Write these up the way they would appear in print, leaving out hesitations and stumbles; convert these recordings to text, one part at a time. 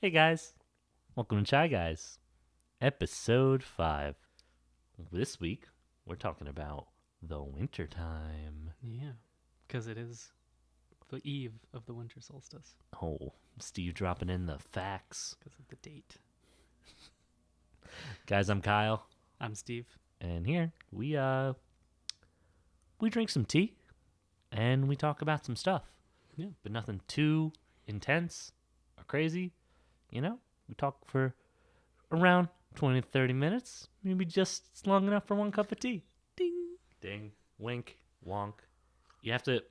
Hey guys, welcome to Chai Guys, episode 5. This week, we're talking about the winter time. Yeah, because it is the eve of the winter solstice Oh, Steve dropping in the facts. because of the date. Guys, I'm Kyle, I'm Steve. and here we drink some tea and we talk about some stuff. Yeah. But nothing too intense or crazy. You know, we talk for around 20 to 30 minutes, maybe just long enough for one cup of tea. Ding. Ding, wink, wonk. You have to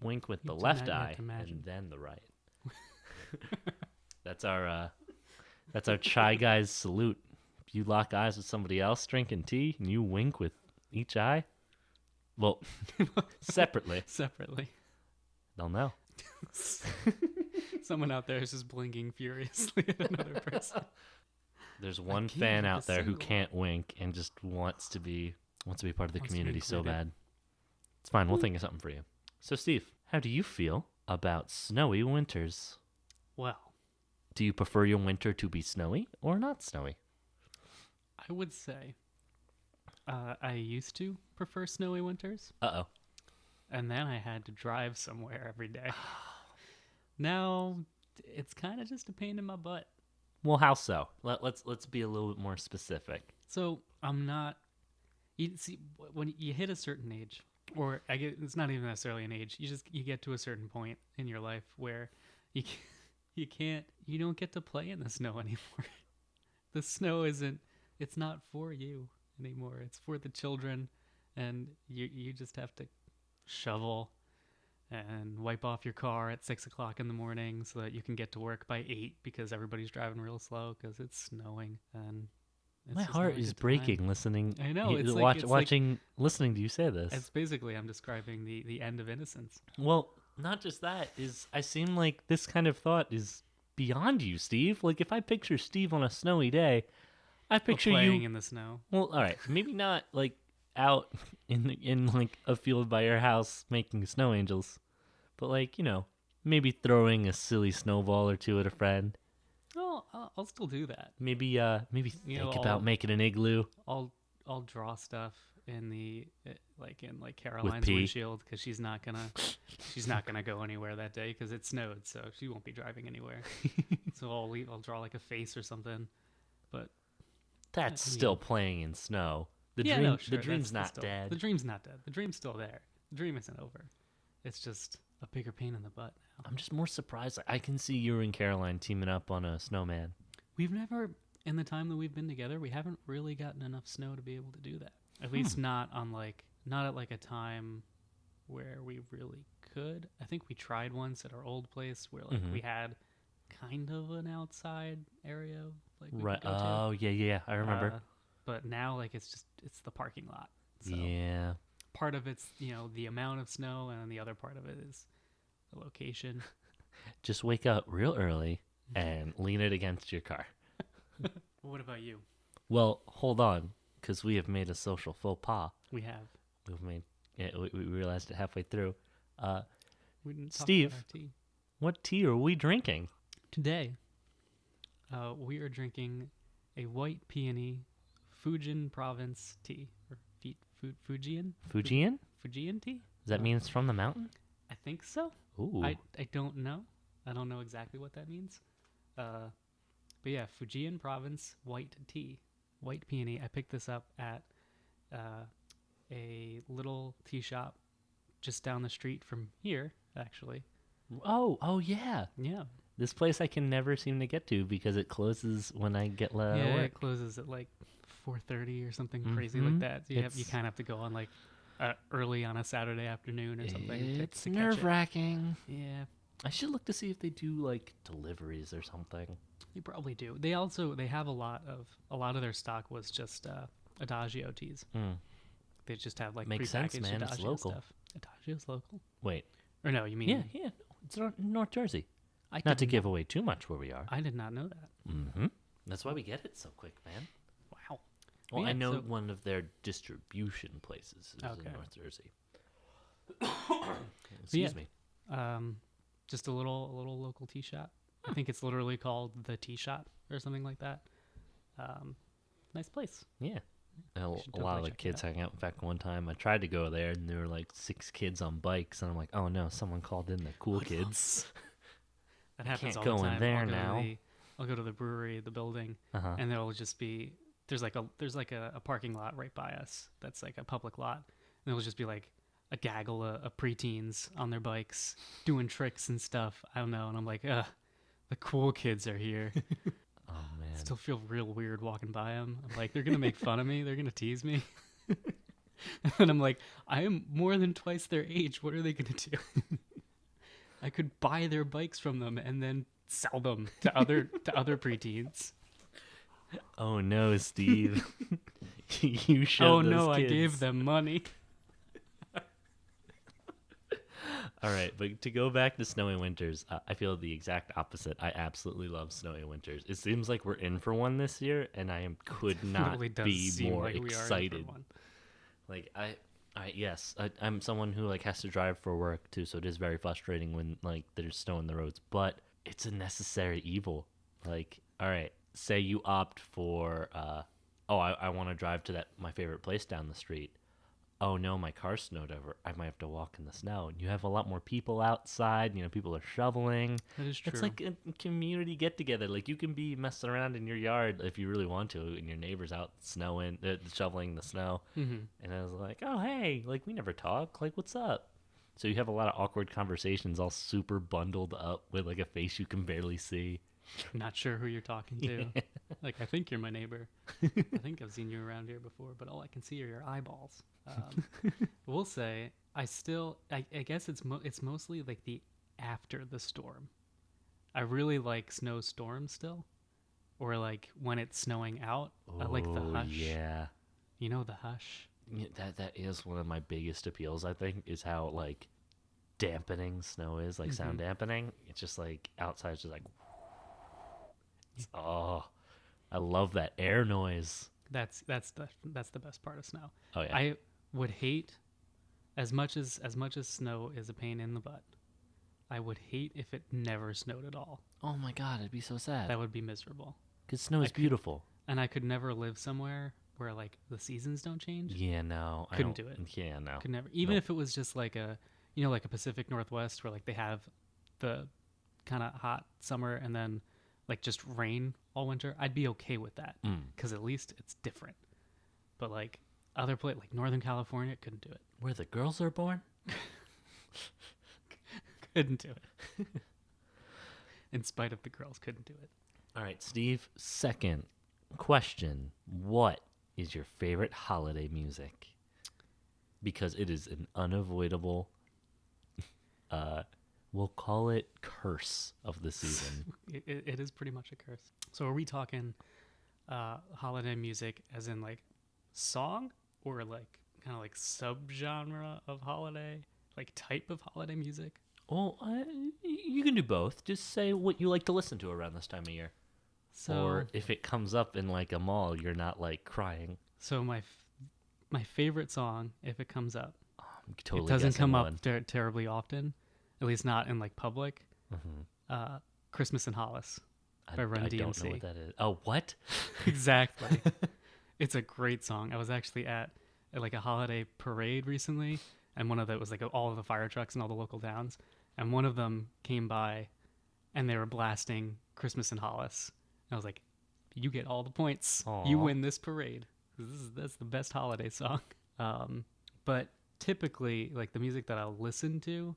wink with the You have to left you have eye to imagine. and then the right. That's our Chai Guys salute. If you lock eyes with somebody else drinking tea and you wink with each eye, well, separately, Separately. they'll know. Someone out there is just blinking furiously at another person. There's one can't fan keep out a there who single can't wink and just wants to be part of the Wants to be community so included. bad. It's fine. We'll think of something for you. So, Steve, how do you feel about snowy winters? Well, Do you prefer your winter to be snowy or not snowy? I would say I used to prefer snowy winters, Uh-oh. and then I had to drive somewhere every day. Now it's kind of just a pain in my butt. Well, how so? Let's be a little bit more specific. So I'm not. You see, when you hit a certain age, or I get, it's not even necessarily an age. You get to a certain point in your life where you ca- you don't get to play in the snow anymore. The snow isn't. It's not for you anymore. It's for the children, and you just have to shovel and wipe off your car at 6 o'clock in the morning so that you can get to work by 8 because everybody's driving real slow because it's snowing and it's My just heart not a is good time. breaking listening. I know, it's like- it's like- watching, listening to you say this. It's basically I'm describing the end of innocence. Well, not just that. I seem like this kind of thought is beyond you, Steve. Like if I picture Steve on a snowy day, I Or picture playing you. in the snow. Well, all right, maybe not like out in like a field by your house making snow angels, but like maybe throwing a silly snowball or two at a friend. Oh, I'll still do that. Maybe maybe You think know, about I'll- making an igloo. I'll draw stuff in the like Caroline's pee. windshield because she's not gonna go anywhere that day because it snowed, so she won't be driving anywhere. So I'll draw like a face or something. But That's Yeah. still playing in snow. The yeah, dream, no, sure, the dream's that's not still, dead. The dream's not dead. The dream's still there. The dream isn't over. It's just a bigger pain in the butt now. I'm just more surprised. I can see you and Caroline teaming up on a snowman. We've never, in the time that we've been together, we haven't really gotten enough snow to be able to do that. At least not at like a time where we really could. I think we tried once at our old place where like Mhm. we had kind of an outside area like we Right. could go to. Oh yeah. I remember. But now like it's the parking lot. So Yeah. part of it's the amount of snow, and then the other part of it is the location. Just wake up real early and lean it against your car. What about you? Well, hold on, because we have made a social faux pas. We have. We've made. Yeah, we realized it halfway through. We didn't talk Steve. about our tea. What tea are we drinking? Today, we are drinking a white peony Fujian province tea. Or Fujian? Fujian? Fujian tea? Does that mean it's from the mountain? I think so. Ooh. I don't know. I don't know exactly what that means. But yeah, Fujian province white tea. White peony. I picked this up at a little tea shop just down the street from here, actually. Oh yeah. Yeah. This place I can never seem to get to because it closes when I get let out Yeah, of it work. closes at like 4:30 or something crazy like Mhm. that. So you It's- kind of have to go on like early on a Saturday afternoon or something. It's to catch nerve it. wracking. Yeah, I should look to see if they do like deliveries or something. you probably do. They have a lot of their stock was just Adagio teas. Hmm. They just have like Makes sense, prepackaged man. It's Adagio local. stuff. Adagio's local. Wait. Or no, you mean Yeah. No, it's North Jersey. I Not to did give away too much where we are. I did not know that. Mm-hmm. That's why we get it so quick, man. Wow. Well, Yeah, I know so- one of their distribution places is Okay. in North Jersey. yeah. Excuse me. Just a little local tea shop. I think it's literally called the Tea Shop or something like that. Nice place. Yeah. A should lot of totally the check it kids out. hang out. In fact, one time I tried to go there and there were like 6 kids on bikes, and I'm like, oh no, someone called in the cool kids. That happens can't all go the in time. there now. I'll go to the brewery, the building, Uh-huh. and there'll just be there's like a parking lot right by us that's like a public lot, and there'll just be like a gaggle of preteens on their bikes doing tricks and stuff. I don't know, and I'm like, the cool kids are here. Oh man. Still feel real weird walking by them. I'm like, they're gonna make fun of me. They're gonna tease me. And I'm like, I am more than twice their age. What are they gonna do? I could buy their bikes from them and then sell them to other preteens. Oh no, Steve. You showed Oh those no, I kids. gave them money. All right, but to go back to Snowy Winters, I feel the exact opposite. I absolutely love Snowy Winters. It seems like we're in for one this year, and I could not Really does be seem more like we are in for excited. one. Like I'm someone who like has to drive for work too, so it is very frustrating when like there's snow on the roads. But it's a necessary evil. Like, all right, say you opt for, I want to drive to my favorite place down the street. Oh no, my car's snowed over. I might have to walk in the snow. And you have a lot more people outside. You know, people are shoveling. That is true. It's like a community get together. Like you can be messing around in your yard if you really want to, and your neighbor's out shoveling the snow. Mhm. And I was like, oh hey, like we never talk. Like what's up? So you have a lot of awkward conversations, all super bundled up with like a face you can barely see. Not sure who you're talking to. Yeah. Like, I think you're my neighbor. I think I've seen you around here before, but all I can see are your eyeballs. We'll say I guess it's mostly like the after the storm. I really like snowstorms still, or like when it's snowing out. I like the Oh, hush. yeah. You know the hush. Yeah, that is one of my biggest appeals. I think is how like dampening snow is, like sound dampening. It's just like outside, it's just like, oh, I love that air noise. That's the best part of snow. Oh yeah, I would hate as much as snow is a pain in the butt. I would hate if it never snowed at all. oh my god, it'd be so sad. That would be miserable. Because snow is I could- beautiful. And I could never live somewhere where like the seasons don't change. Yeah, no, I Couldn't don't- do it. Yeah, no. Could never. Even Nope. if it was just like like a Pacific Northwest where like they have the kind of hot summer and then like just rain all winter, I'd be okay with that Mm. because at least it's different. But like other places, like Northern California, couldn't do it. Where the girls are born. Couldn't do it. In spite of the girls, couldn't do it. All right, Steve. Second question: what is your favorite holiday music? Because it is an unavoidable, we'll call it curse of the season. It is pretty much a curse. So are we talking holiday music as in like song or like kind of like subgenre of holiday, like type of holiday music? Well, you can do both. Just say what you like to listen to around this time of year. So Or if it comes up in like a mall, you're not like crying. so my favorite song, if it comes up, I'm totally it doesn't guessing come one. up terribly often, at least not in like public. Mhm. Christmas in Hollis by I Run don't know DMC. what that is. Oh, what? Exactly. It's a great song. I was actually at like a holiday parade recently, and one of the was like all of the fire trucks in all the local towns, and one of them came by, and they were blasting Christmas in Hollis. And I was like, "You get all the points. You Aw. win this parade. That's the best holiday song." But typically, like the music that I'll listen to,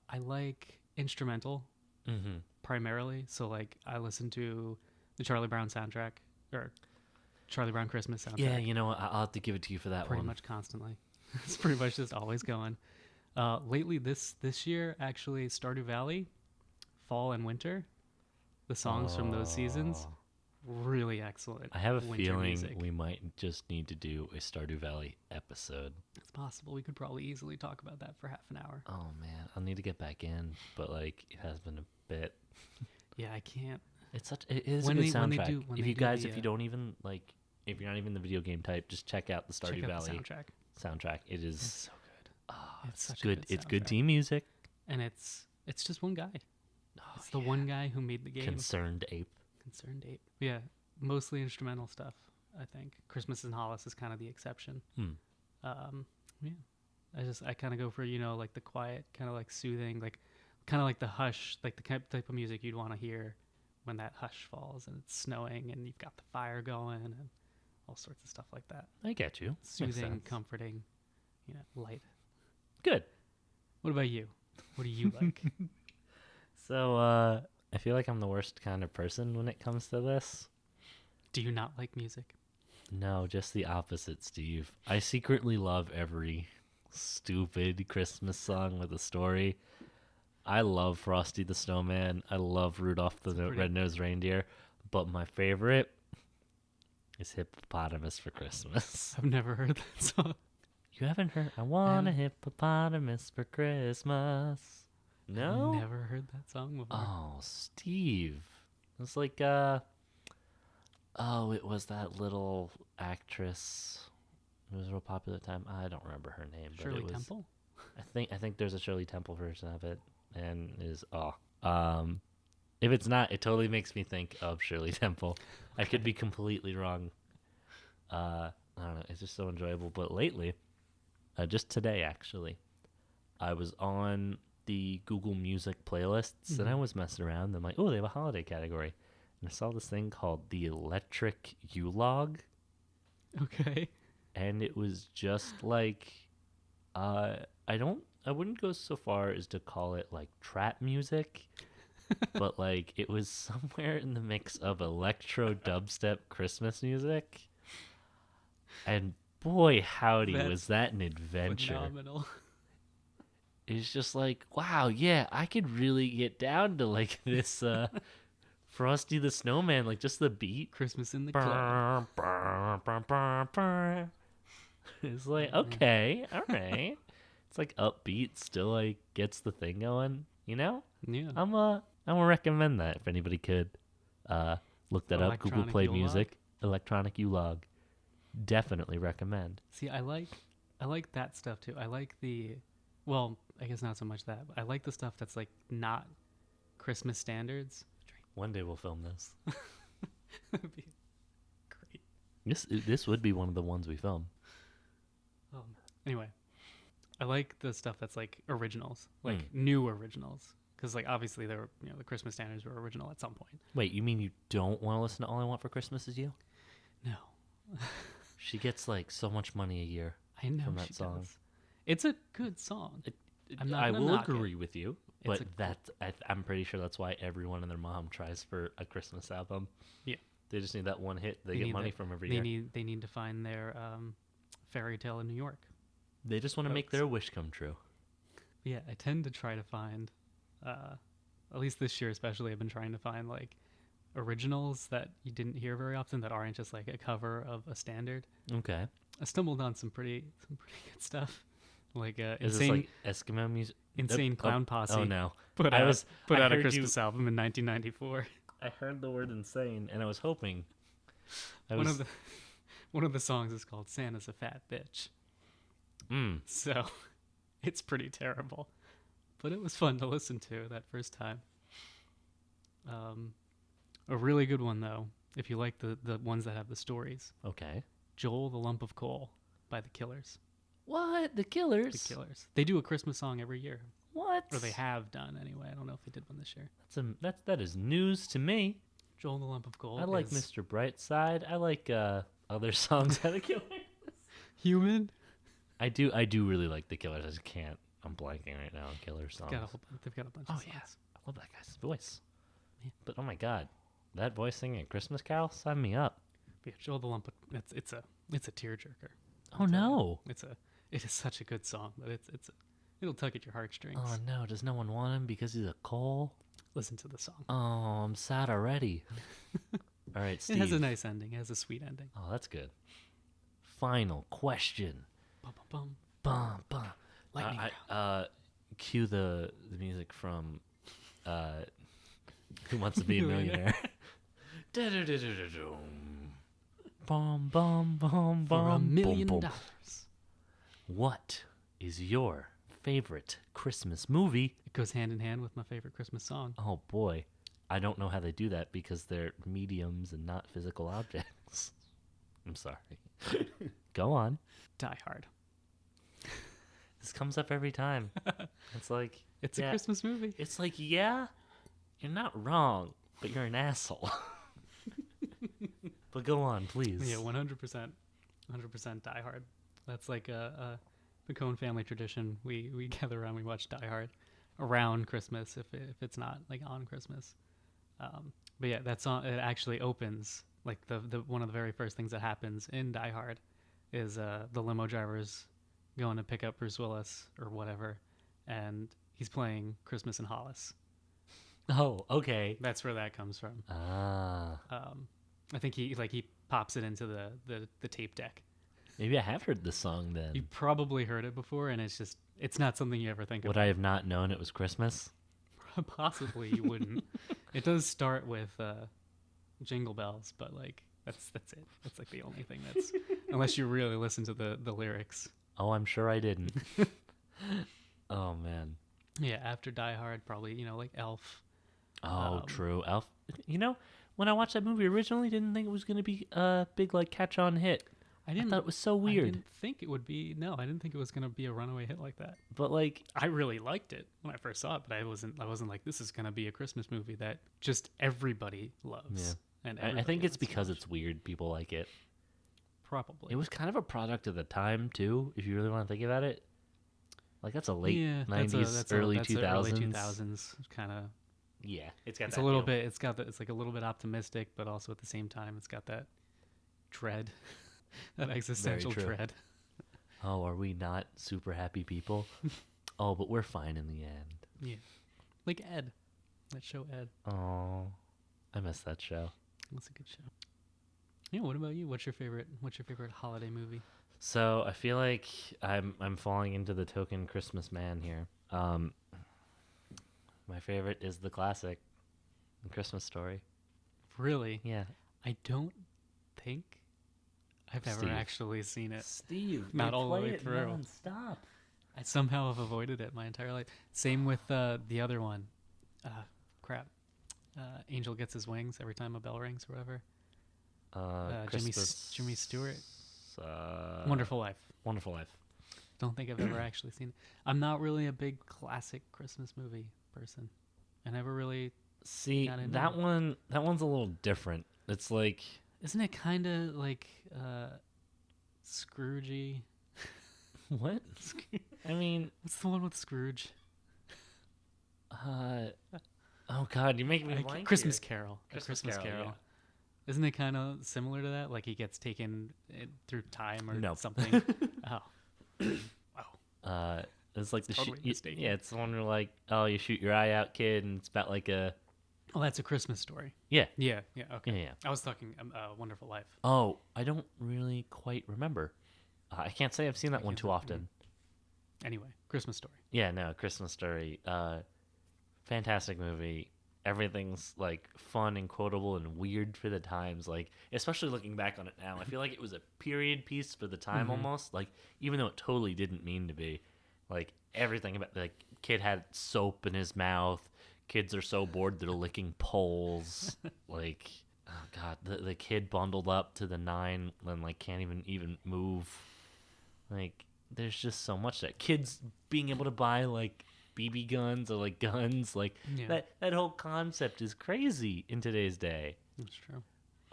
I like instrumental Mm-hmm. primarily. So like I listen to the Charlie Brown soundtrack or Charlie Brown Christmas soundtrack Yeah, you know what? I'll have to give it to you for that pretty one. much constantly. It's pretty much just always going. Lately this year actually Stardew Valley, Fall and Winter, the songs from those seasons, Oh. really excellent. I have a winter feeling music. we might just need to do a Stardew Valley episode. It's possible we could probably easily talk about that for half an hour. Oh man, I'll need to get back in, but like it has been a bit. Yeah, I can't. It is When a good they- when they soundtrack. do- when If they you do guys, the, if you don't even like, if you're not even the video game type, just check out the Check Stardew out the Valley soundtrack. soundtrack. It It's is so good. oh, it's it's such a good. good It's good soundtrack. team music. And it's just one guy. It's the one guy who made the game. Concerned Ape. Concerned Ape. Yeah, mostly instrumental stuff, I think. Christmas in Hollis is kind of the exception. Yeah. I kind of go for, like the quiet, kind of like soothing, like kind of like the hush, like the type of music you'd want to hear when that hush falls and it's snowing and you've got the fire going and all sorts of stuff like that. I get you. Makes Soothing, sense. comforting, light. Good. What about you? What do you like? So, I feel like I'm the worst kind of person when it comes to this. Do you not like music? No, just the opposite, Steve. I secretly love every stupid Christmas song with a story. I love Frosty the Snowman. I love Rudolph the Red-Nosed Reindeer. But my favorite is Hippopotamus for Christmas. I've never heard that song. You haven't heard? I want a hippopotamus for Christmas. No? I've never heard that song before. Oh, Steve. It's like, it was that little actress. It was a real popular at the time. I don't remember her name. But Shirley it was, Temple? I think there's a Shirley Temple version of it. And if it's not, it totally makes me think of Shirley Temple. I could be completely wrong. I don't know. It's just so enjoyable. But lately, just today actually, I was on the Google Music playlists and I was messing around. I'm like, oh, they have a holiday category, and I saw this thing called the Electric U-Log. Okay. And it was just like, I wouldn't go so far as to call it like trap music, but like it was somewhere in the mix of electro dubstep Christmas music. And boy, howdy, was that an adventure. Phenomenal. It's just like, wow, yeah, I could really get down to like this Frosty the Snowman, like just the beat. Christmas in the club. It's like, okay, all right. It's like upbeat, still like gets the thing going, Yeah. I'm gonna recommend that if anybody could look that up. Google Electronic Play U-Log? Music, Electronic U-Log. Definitely recommend. See, I like that stuff too. I like well, I guess not so much that, but I like the stuff that's like not Christmas standards. One day we'll film this. That'd be great. This would be one of the ones we film. Anyway, I like the stuff that's like originals, like new originals, because like obviously they were, the Christmas standards were original at some point. Wait, you mean you don't want to listen to All I Want for Christmas Is You? No, She gets like so much money a year I know from that she song. does. It's a good song. I'm not I gonna will knock it. agree with you, It's but I'm pretty sure that's why everyone and their mom tries for a Christmas album. Yeah. They just need that one hit they get need money that- from every They year. need to find their fairy tale in New York. They just want to make folks. their wish come true. Yeah, I tend to try to find, at least this year especially, I've been trying to find like originals that you didn't hear very often that aren't just like a cover of a standard. Okay. I stumbled on some pretty good stuff, like Is insane this like Eskimo music? insane clown posse. Oh no. put I out was- put I out a heard Christmas album in 1994. I heard the word insane and I was hoping. One of the songs is called "Santa's a Fat Bitch," so it's pretty terrible, but it was fun to listen to that first time. A really good one though, if you like the ones that have the stories. Okay. Joel the Lump of Coal by the Killers. What? The Killers? The Killers. They do a Christmas song every year, What? or they have done anyway. I don't know if they did one this year. That is news to me. Joel the Lump of Coal. I like is Mr. Brightside. I like other songs by the Killers. Human. I do really like the Killers. I just can't. I'm blanking right now on Killer songs. They've got a bunch Oh, of yeah. songs. I love that guy's voice. Yeah. But oh my god, that voice singing a Christmas Carol, sign me up. Yeah, Joel the Lump of it's a tearjerker. Oh no. It is such a good song, but it'll tug at your heartstrings. Oh no, does no one want him because he's a coal? Listen to the song. Oh, I'm sad already. All right, Steve. It has a nice ending. It has a sweet ending. Oh, that's good. Final question. Bum, bum, bum. Bum, bum. Lightning Cue the music from Who Wants to Be a Millionaire? Bum, bum, bum, For bum, $1 million. bum, bum. What is your favorite Christmas movie. It goes hand in hand with my favorite Christmas song. Oh boy. I don't know how they do that because they're mediums and not physical objects. I'm sorry. Go on. Die Hard. This comes up every time. It's like, It's a yeah, Christmas movie. It's like, yeah, you're not wrong, but you're an asshole. But go on, please. Yeah, 100%. 100% Die Hard. That's like a Picone family tradition. We gather around, we watch Die Hard around Christmas if it's not like on Christmas. But yeah, that song, it actually opens, like the one of the very first things that happens in Die Hard is the limo driver's going to pick up Bruce Willis or whatever, and he's playing Christmas in Hollis. Oh, okay. That's where that comes from. Ah. I think he pops it into the tape deck. Maybe I have heard this song then. You probably heard it before, and it's not something you ever think Would about. I have not known it was Christmas? Possibly you wouldn't. It does start with Jingle Bells, but like that's it. That's like the only thing that's unless you really listen to the lyrics. Oh, I'm sure I didn't. Oh, man. Yeah, after Die Hard, probably like Elf. Oh, true. Elf. When I watched that movie originally, didn't think it was going to be a big like catch-on hit. I I thought it was so weird. I didn't think it would be. No, I didn't think it was gonna be a runaway hit like that. But like, I really liked it when I first saw it, but I wasn't like this is gonna be a Christmas movie that just everybody loves. Yeah. And I everybody think it's wants to because watch. it's weird. People like it. Probably. It was kind of a product of the time too, if you really want to think about it. Like that's a late '90s, early 2000s. Early 2000s kind of. Yeah, it's got. It's that a little feel. bit. It's like a little bit optimistic, but also at the same time, it's got that dread, that existential true. dread. Oh, are we not super happy people? Oh, but we're fine in the end. Yeah, like Ed, that show Ed. Oh, I miss that show. That's a good show. Yeah. What about you? What's your favorite holiday movie? So I feel like I'm falling into the token Christmas man here. My favorite is the classic, Christmas Story. Really? Yeah, I don't think I've ever Steve. actually seen it. Steve, Not all the way through. Stop. I somehow have avoided it my entire life. Same with the other one. Crap. Angel Gets His Wings every time a bell rings or whatever. Jimmy Stewart. Wonderful Life. Wonderful Life. Don't think I've ever actually seen it. I'm not really a big classic Christmas movie person. I never really. See, Got into that it. one's a little different. It's like, Isn't it kind of like Scroogey? what? I mean, What's the one with Scrooge? oh God, you make me blank Christmas here. Carol. A Christmas Christmas Carol, Carol. Isn't it kind of similar to that? Like he gets taken through time or No. something? Oh. It's like the totally mistaken. yeah, it's the one where like, oh, you shoot your eye out, kid, and it's about like a Oh, that's A Christmas Story. yeah, Yeah, okay. yeah. I was talking Wonderful Life. Oh, I don't really quite remember. I can't say I've seen that one can't too say- often. Anyway, Christmas Story. Yeah, no, Christmas Story. Fantastic movie. Everything's like fun and quotable and weird for the times. Like, especially looking back on it now, I feel like it was a period piece for the time Mhm. almost. Like, even though it totally didn't mean to be. Like, everything about like kid had soap in his mouth. Kids are so bored they're licking poles. Like, oh God, the kid bundled up to the 9 and like can't even move. Like, there's just so much that kids being able to buy like BB guns or like guns, like Yeah. that whole concept is crazy in today's day. That's true.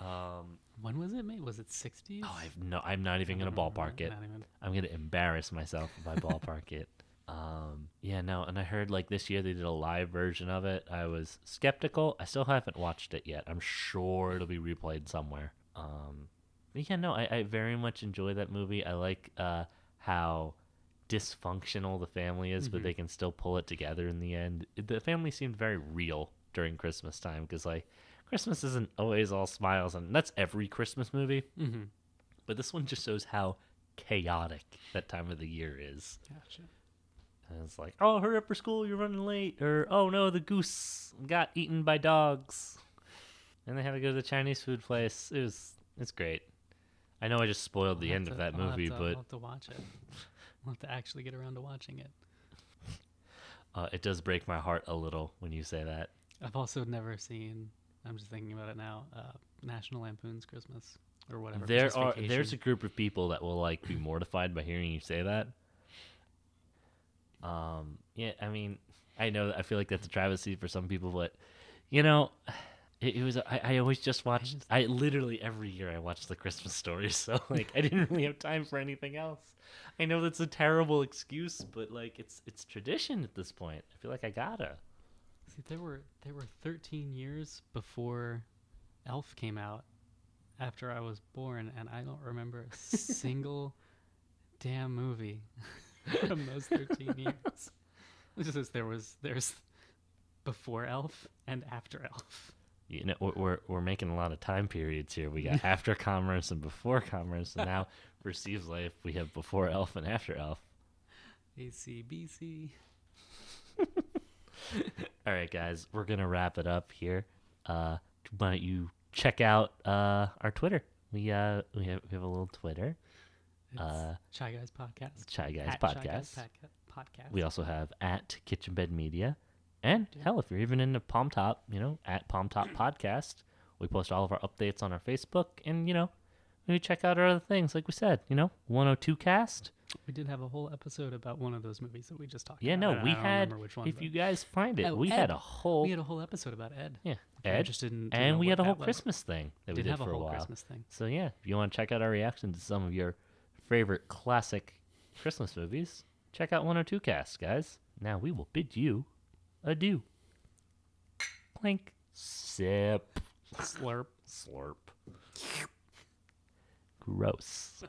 Um, When was it made? Was it 60s? oh, I'm not even gonna ballpark it. Not even. I'm gonna embarrass myself if I ballpark it. Yeah, no, and I heard like this year they did a live version of it. I was skeptical. I still haven't watched it yet. I'm sure it'll be replayed somewhere. But yeah, no, I very much enjoy that movie. I like how dysfunctional the family is, but Mhm. they can still pull it together in the end. The family seemed very real during Christmas time because like Christmas isn't always all smiles, and that's every Christmas movie. Mm-hmm. But this one just shows how chaotic that time of the year is. Gotcha. And it's like, oh, hurry up for school, you're running late. Or, oh no, the goose got eaten by dogs. And they had to go to the Chinese food place. It's great. I know I just spoiled the end of that movie, I'll but have to watch it. I'll have to actually get around to watching it. It does break my heart a little when you say that. I've also never seen. I'm just thinking about it now. National Lampoon's Christmas or whatever. There's Christmas a group of people that will like be mortified by hearing you say that. Yeah, I mean, I know I feel like that's a travesty for some people, but you know, it was I always just watched. I literally every year I watch the Christmas story, so like I didn't really have time for anything else. I know that's a terrible excuse, but like it's tradition at this point. I feel like I gotta. See, there were 13 years before Elf came out after I was born, and I don't remember a single damn movie from those 13 years. It's just there's before Elf and after Elf. You know, we're making a lot of time periods here. We got after commerce and before commerce, and now for Steve's life, we have before Elf and after Elf. ACBC. All right, guys, we're gonna wrap it up here. Why don't you check out our Twitter? We have a little Twitter. It's Chai Guys Podcast. Chai Guys At Podcast. Chai Guys Podcast. We also have at Kitchen Bed Media. And hell, if you're even into Palm Top, at Palm Top Podcast, we post all of our updates on our Facebook. And, maybe check out our other things. Like we said, 102 Cast. We did have a whole episode about one of those movies that we just talked Yeah, about. no, we I don't had, remember which one, if but- you guys find it, Oh, we Ed. had a whole, We had a whole episode about Ed. yeah, If you're Ed. interested in, to And know we what had a whole that was. Christmas thing that we Did did have a for a whole while. Christmas thing. So, yeah, if you want to check out our reaction to some of your favorite classic Christmas movies, check out 102 Cast, guys. Now we will bid you adieu. Clink. Sip. Slurp. Slurp. Gross.